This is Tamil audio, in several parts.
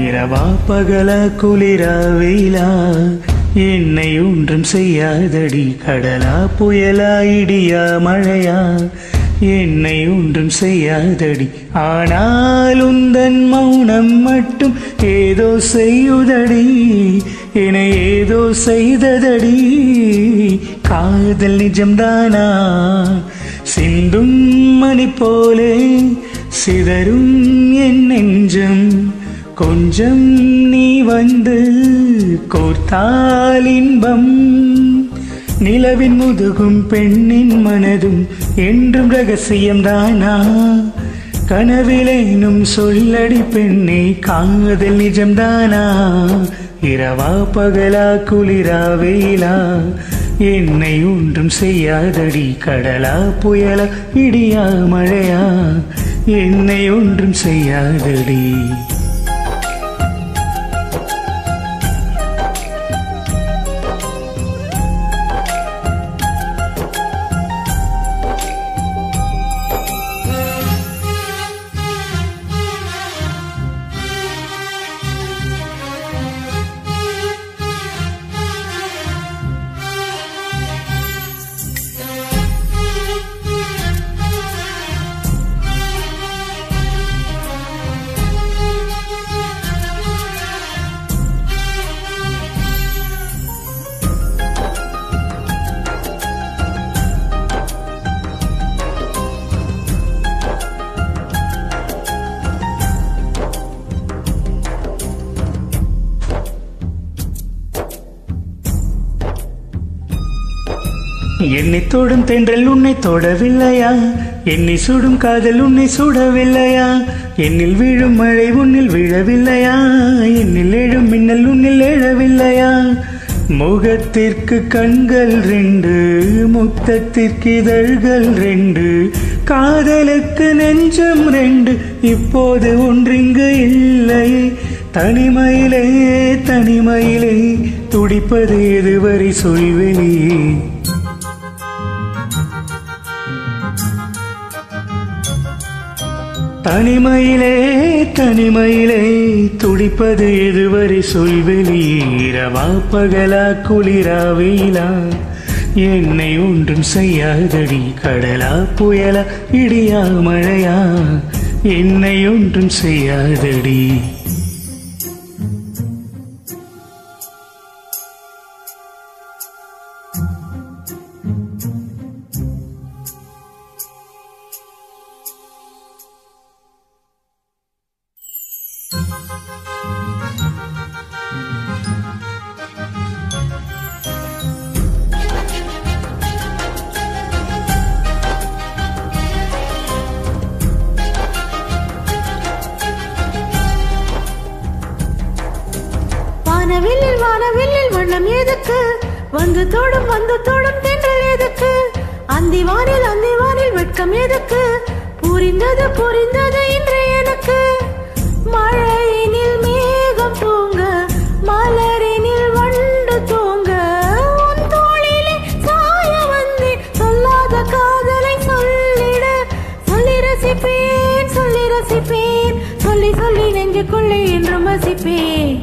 இரவா பகலா குளிரா வெயிலா என்னை ஒன்றும் செய்யாதடி. கடலா புயலா இடியா மழையா என்னை ஒன்றும் செய்யாதடி. ஆனால் உந்தன் மௌனம் மட்டும் ஏதோ செய்யுதடி, என ஏதோ செய்ததடி. காதல் நிஜம்தானா? சிந்தும் மணி போலே சிதறும் என் நெஞ்சம். கொஞ்சம் நீ வந்து கோர்த்தால் இன்பம். நிலவின் முதுகும் பெண்ணின் மனதும் என்றும் ரகசியம்தானா? கனவிலேனும் சொல்லடி பெண்ணே, காதல் நிஜம்தானா? இரவா பகலா குளிரா வெயிலா என்னை ஒன்றும் செய்யாதடி. கடலா புயலா இடியா மழையா என்னை ஒன்றும் செய்யாதடி. என்னை தொடும் தென்றல் உன்னை தொடவில்லையா? என்னை சுடும் காதல் உன்னை சுடவில்லையா? என்னில் விழும் மழை உன்னில் விழவில்லையா? என்னில் எழும் மின்னல் உன்னில் எழவில்லையா? முகத்திற்கு கண்கள் ரெண்டு, முத்தத்திற்கு இதழ்கள் ரெண்டு, காதலுக்கு நெஞ்சம் ரெண்டு, இப்போது ஒன்றிங்கு இல்லை. தனிமையிலே தனிமையிலே துடிப்பது எதுவரை சொல்வெளியே? தனிமையிலே தனிமையிலே துடிப்பது எதுவரை சொல்வெளியே? இரவா பகலா குளிரா வெயிலா என்னை ஒன்றும் செய்யாதடி. கடலா புயலா இடியா மழையா என்னை ஒன்றும் செய்யாதடி. வானவில்லில் வானவில்லில் வண்ணம் எதுக்கு? வந்து தோடும் தென்றல் எதுக்கு? அந்தி வானில் வெட்கம் எதுக்கு? புரிந்தது புரிந்தது இன்று எனக்கு. மழையினில் மேகம் தூங்க, மலரினில் வண்டு தூங்க, உன் தோளிலே சாய வந்து சொல்லாத காதலை சொல்லிட. சொல்லி ரசிப்பேன் சொல்லி ரசிப்பேன், சொல்லி சொல்லி நெஞ்சுக்குள்ளே என்றும் வசிப்பேன்.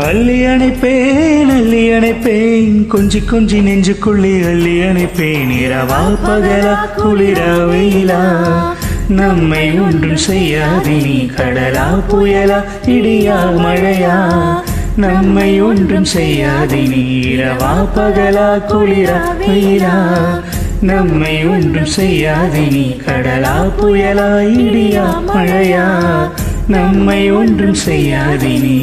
அள்ளி அணைப்பேன் கொஞ்சி கொஞ்சி நெஞ்சுக்குள்ளே அள்ளி அணைப்பேன். இரவா பகலா குளிரா வெயிலா நம்மை ஒன்றும் செய்யாது நீ. கடலா புயலா இடியா மழையா நம்மை ஒன்றும் செய்யாது நீ. இரவா பகலா குளிரா வெயிலா நம்மை ஒன்றும் செய்யாது நீ. கடலா புயலா இடியா மழையா நம்மை ஒன்றும் செய்யாது நீ.